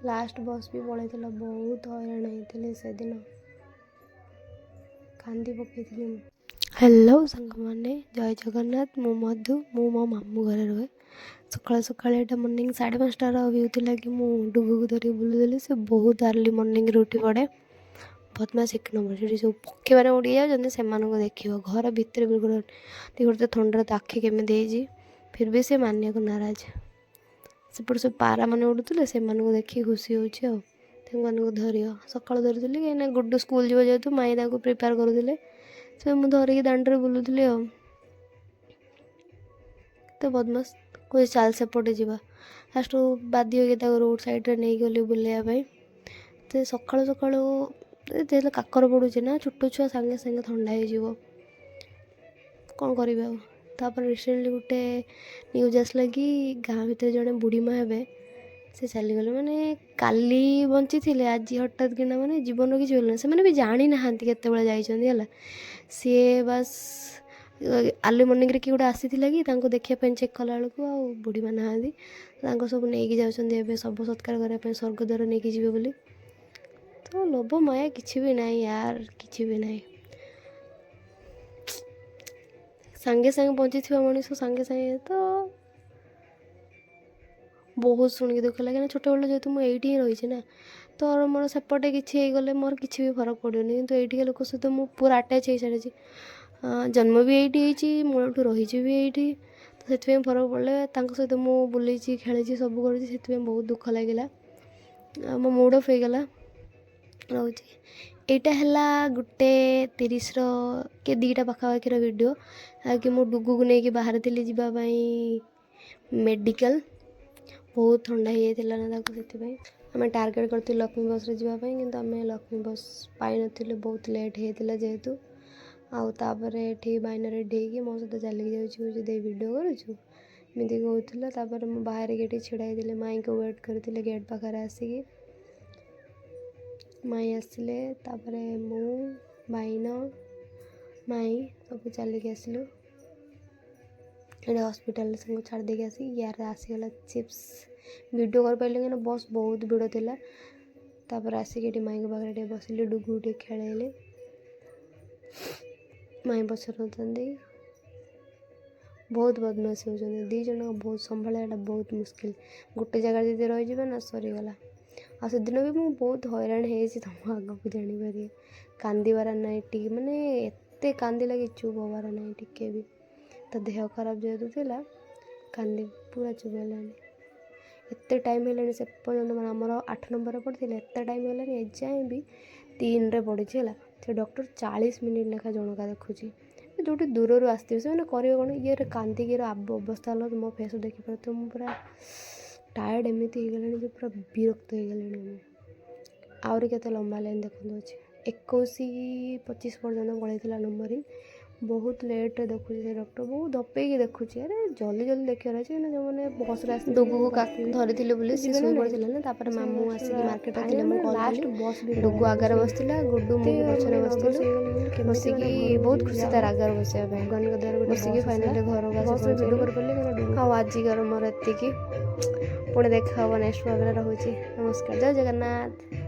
Last बस भी पलैला बहुत हैरान होते से दिन कांदी पकई। हेलो सांग मैंने जय जगन्नाथ मु मधु मु मो मामू घर रुहे सका सका मर्निंग 5:30 व्यू थी कि डुगु को धरिक बुलूली से बहुत अर्ली मर्निंग उठी पड़े बदमाश 1 नंबर से सब पक्षी मैंने उड़ी जाते से देख घर भितर बिल्कुल गोटे थंडर तो आखि केमी फिर भी से मानिया को नाराज सेपट सब पारा मैंने उड़ुले से देखिए खुशी हो धर सका धरी कहीं गुड्डू स्कूल जीव जेहतु माई प्रिपेयर करुले से मुझे धरिकी दांडे बुलूली तो बदमाश कोई चाल सेपटे जावा लास्ट बाध्य हो रोड साइड नहीं गली बुलायापाई तो सका सका काकर पड़ुचे ना छोट छुआ सांगे सांगे थंडा हो कौन करें तापर रिसेंटली गोटे न्यूज आसला कि गाँ भीतर जड़े बुढ़ी माँ हे से चलीगले माने काली बंची थे आज हठात कि माने जीवन किसी बोलना से भी जानी ना केतबेले जाइए सी बास आर्ली मर्निंग कि गोटे आसी कि देखापी चेक कला बेलू आ बुढ़ी माँ ना सब नहीं जाऊँ शव सत्कार करने स्वर्गद्वार नहीं जी बोली तो लोभ माया किसी भी ना यार किसी भी ना सांगे सांगे बंची थी मनीष सांगे सांगे तो बहुत शुणिक दुख लगे छोट बेलू जेहतु मुझे ही रही ना तो मोर सेपटे किसी गले मोर किसी भी फरक पड़ोनी कितु ये लोक सहित मुझे पूरा आटाच हो सारी जन्म भी ये मूलठू रही भी ये तो से फरक पड़े सहित मुझे बुले खेली सब कर बहुत दुख लगे मो मूड अफ हो गला रोचे यहाँ गोटे 30 के 2टा पाखापाखिर वीडियो कि मो डुगु को लेकिन बाहर थी जावाई मेडिकल बहुत ठंडा हो जाता ना से आम टार्गेट करते लक्ष्मी बस जावाई कि आम लक्ष्मी बस पाई नु बहुत लेट होता जेहेतु आउे ये बाइन रेडी हो मो सहित चलिक जाऊँगी वीडियो करुँगी कहूला मो बाहर गेट छिड़ा माई को वेट करते गेट पाखे आसिकी माई आसिले मु बाइन माई सब चलिक आसलु ये हस्पिटाल से छाड़ देके आसी यार आसीगला चिप्स वीडियो कर पारे कि बस बहुत भिड़ था तापर आसिक माई पाखे बसिली डुगु खेल माई पचर बहुत बदमाशी होती 2 जन बहुत संभाला बहुत मुस्किल गोटे जगह जब रही ना सरीगला आ से दिन भी मुझे बहुत हैरान हो तुम आग को जापर कांदार ना टी माने एत कांदी लगे चुप हबार ना टिके भी तो देह खराब जेहतु थी कांदी पूरा चुप है एत टाइम है से पर्यटन मैं आमर 8 नंबर पड़ती एत टाइम है एजाएँ भी 3 रे पड़ी है से डॉक्टर 40 मिनिट लेखा जनका देखुची जो दूर आसते से करेंगे कौन ये कांदिकी अवस्था मो फेस देखिपार तो मुझे पूरा टायर्ड एमती हो गला जो पूरा विरक्त हो गले आहरी के लंबा लाइन देखते अच्छे 21-25 पर्यटन पड़ता नंबरिंग बहुत लेट देखुची से डॉक्टर बहुत दपेकी देखुची अरे जल्दी जल्दी देखार अच्छे जो मैंने बस डुगु को धरी बोली सी शुई पड़ा ना मामू आसिक मार्केट लास्ट बस डुगु आगे बसला गुड्डू मुझे पचर बस बसिकी बहुत खुशी तार आगे बसा भगवान द्वारा बसिकी फाइनाली घर वीडियो कर पारे आजिकार मोर एति पुणी देखा नेक्स्ट भाग रही नमस्कार जय जगन्नाथ।